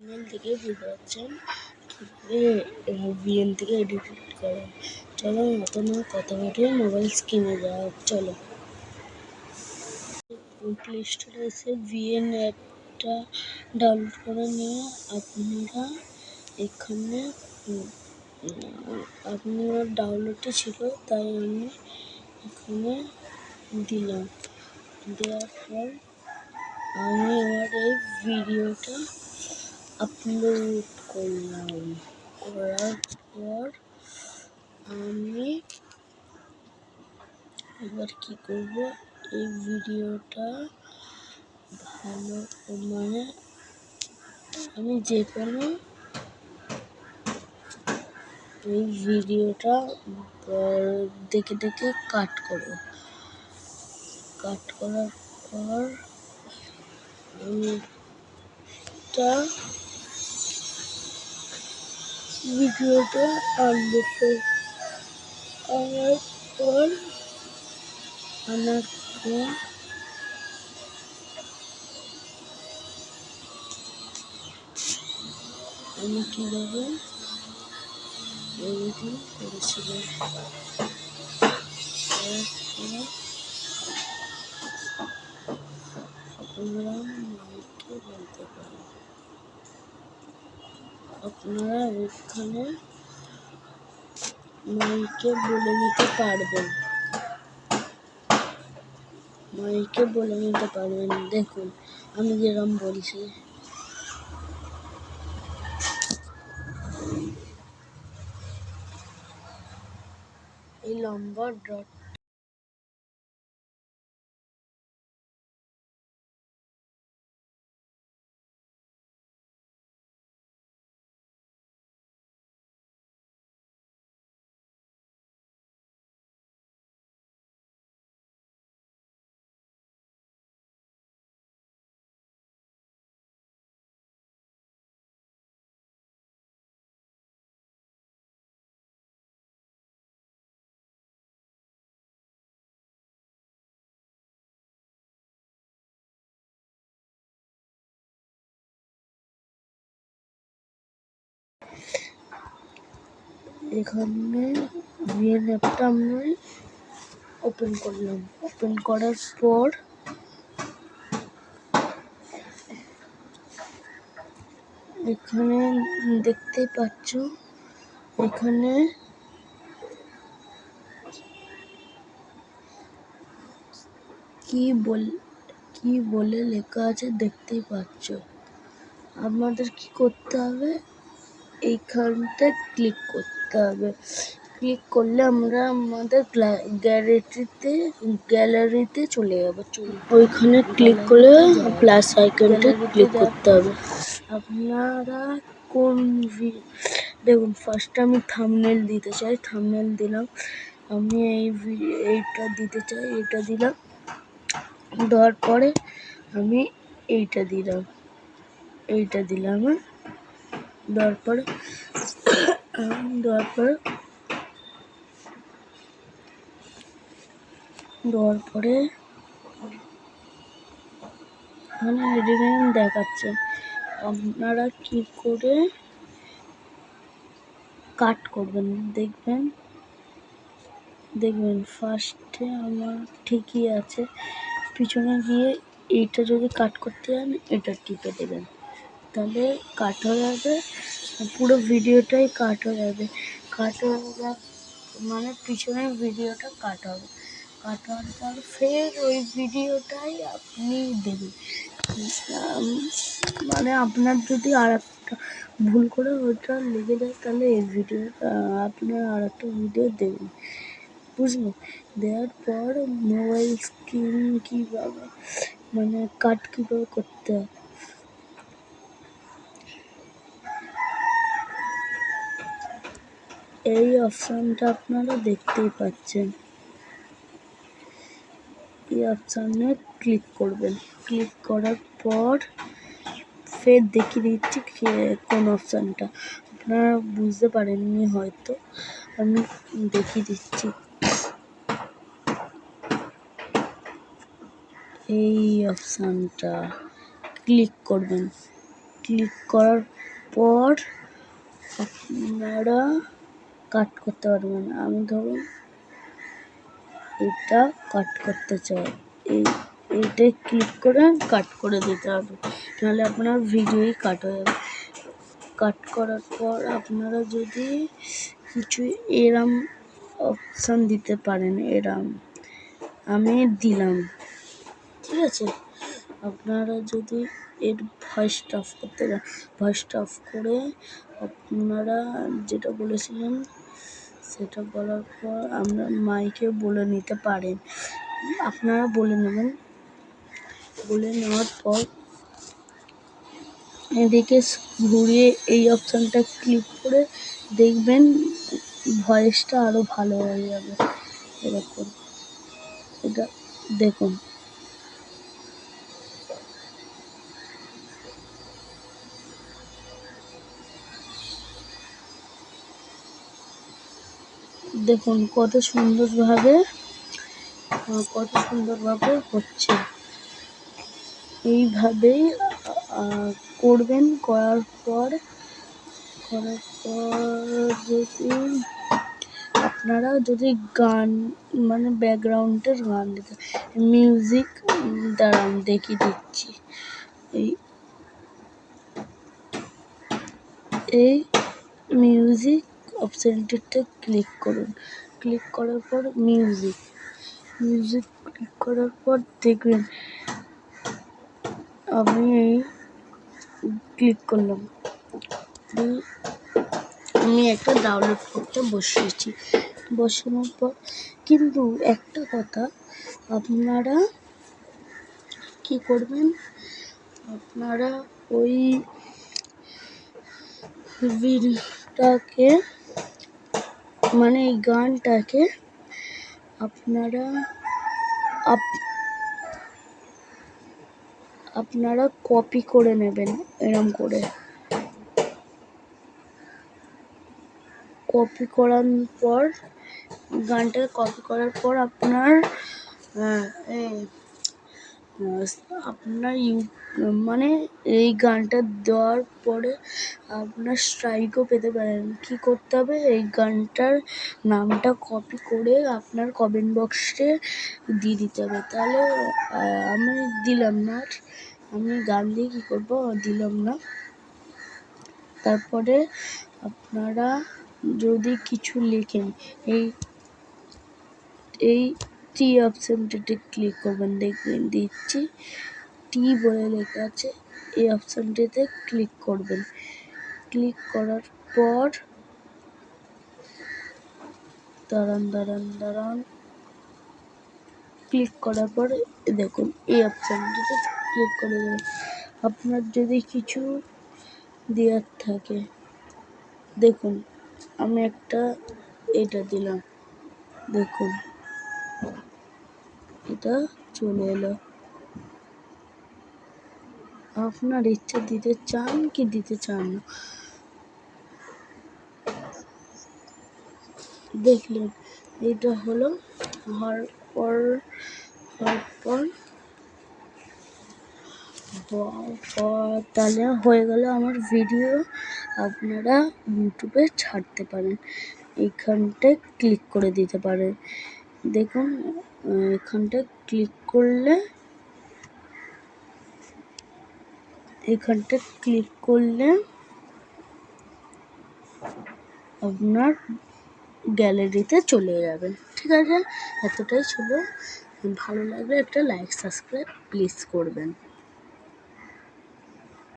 email থেকে বুঝতে পারছেন ভিএন থেকে এডিট করে। চলো অত না কথা বলে মোবাইল স্ক্রিনে যাওয়া চলো। প্লে স্টোরে এসে ভিএন অ্যাপটা ডাউনলোড করে নিয়ে আপনারা এখানে আপনার ডাউনলোডে ছিল তাই আমি এখানে দিলাম। দেওয়ার পর আমি আমার এই ভিডিওটা আপলোড করলাম। করার পর আমি এবার কি করব, এই ভিডিওটা ভালো আমি যে কোনো এই ভিডিওটা দেখে দেখে কাট করব। কাট করার পর আমি ভিডিওটা আনবো। আনার পর আমি কীভাবে এডিটিং করেছিলাম আপনারা মাইকে বলতে পারেন। আপনারা এখানে মাইকে বলে নিতে পারবেন। দেখুন আমি যেরকম বলছি। এই লম্বা ডট এখানে ভিএন অ্যাপটা আমি ওপেন করলাম। ওপেন করার পর এখানে দেখতে পাচ্ছ, এখানে কি বলে লেখা আছে দেখতেই পাচ্ছ। আপনাদের কি করতে হবে, এইখানটা ক্লিক করতে হবে। ক্লিক করলে আমরা আমাদের গ্যালারিতে চলে যাব। ওইখানে ক্লিক করলে প্লাস আইকনটা ক্লিক করতে হবে। আপনারা কোন দেখুন, ফার্স্টে আমি থাম্বনেল দিতে চাই, থাম্বনেল দিলাম। আমি এইটা দিতে চাই, এটা দিলাম। দেওয়ার পরে আমি এইটা দিলাম, দেওয়ার পরে এখানে এডিটিং দেখাচ্ছে। আপনারা কি করে কাট করবেন দেখবেন ফার্স্টে আমার ঠিকই আছে। পিছনে গিয়ে এইটা যদি কাট করতে যান, এটা টিপে দেবেন, তাহলে কাট হয়ে যাবে। পুরো ভিডিওটাই কাট হয়ে যাবে। মানে পিছনের ভিডিওটা কাট হবে। কাট হওয়ার পর ফের ওই ভিডিওটাই আপনি দেবেন। মানে আপনার যদি আর একটা ভুল করে ওইটা লেগে যায়, তাহলে এই ভিডিওটা আপনার আর একটা ভিডিও দেবেন, বুঝলেন? দেওয়ার পর মোবাইল স্ক্রিন কীভাবে কাট কীভাবে করতে হয়, এই অপশানটা আপনারা দেখতেই পাচ্ছেন। এই অপশানে ক্লিক করবেন। ক্লিক করার পর ফের দেখিয়ে দিচ্ছি কোন অপশানটা। আপনারা বুঝতে পারেননি হয়তো, আমি দেখিয়ে দিচ্ছি। এই অপশানটা ক্লিক করবেন। ক্লিক করার পর আপনারা কাট করতে পারবেন। আমি ধরুন এটা কাট করতে চাই, এইটাই ক্লিক করে কাট করে দিতে হবে, নাহলে আপনার ভিডিওই কাট হয়ে যাবে। কাট করার পর আপনারা যদি কিছু এরম অপশান দিতে পারেন, এরম আমি দিলাম, ঠিক আছে। আপনারা যদি এর ভয়েসটা অফ করতে চান, ভয়েসটা অফ করে আপনারা যেটা বলেছিলেন সেটা বলার পর আমরা মাইকে বলে নিতে পারেন, আপনারা বলে নেবেন। বলে নেওয়ার পর এদিকে ঘুরিয়ে এই অপশানটা ক্লিক করে দেখবেন ভয়েসটা আরও ভালো হয়ে যাবে। এরকম এটা দেখুন, দেখুন কত সুন্দরভাবে হচ্ছে। এইভাবেই করবেন। করার পর যদি আপনারা যদি গান মানে ব্যাকগ্রাউন্ডের গান দিতে মিউজিক দাঁড়ান দেখিয়ে দিচ্ছি। এই মিউজিক অপশানটিতে ক্লিক করুন। ক্লিক করার পর মিউজিক ক্লিক করার পর দেখবেন আমি ক্লিক করলাম, আমি একটা ডাউনলোড করতে বসিয়েছি। বসানোর পর কিন্তু একটা কথা, আপনারা কি করবেন, আপনারা ওই ভিডিওটাকে মানে এই গানটাকে আপনারা কপি করে নেবেন। এরম করে কপি করার পর গানটাকে কপি করার পর আপনার মানে এই গানটা দেওয়ার পরে আপনার স্ট্রাইকও পেতে পারেন। কি করতে হবে, এই গানটার নামটা কপি করে আপনার কমেন্ট বক্সে দিয়ে দিতে হবে। তাহলে আমি দিলাম না, আমি গান দিয়ে কী করবো, দিলাম না। তারপরে আপনারা যদি কিছু লেখেন, এই টি অপশানটিতে ক্লিক করবেন, দেখবেন দিচ্ছি টি বলে লেখা আছে, এই অপশানটিতে ক্লিক করবেন। ক্লিক করার পর দাঁড়ান ক্লিক করার পর দেখুন এই অপশানটিতে ক্লিক করে দেবেন। আপনার যদি কিছু দেওয়ার থাকে, দেখুন আমি একটা এটা দিলাম, দেখুন এটা চলে এলো। আপনার ইচ্ছা দিতে চান কি দিতে চান না, দেখলেন এটা হলো। হওয়ার পর তাহলে হয়ে গেল আমার ভিডিও, আপনারা ইউটিউবে ছাড়তে পারেন। এইখানটায় ক্লিক করে দিতে পারেন। দেখুন এখানটায় ক্লিক করলে আপনার গ্যালারিতে চলে যাবেন। ঠিক আছে, এতটাই ছিল। ভালো লাগলে একটা লাইক সাবস্ক্রাইব প্লিজ করবেন।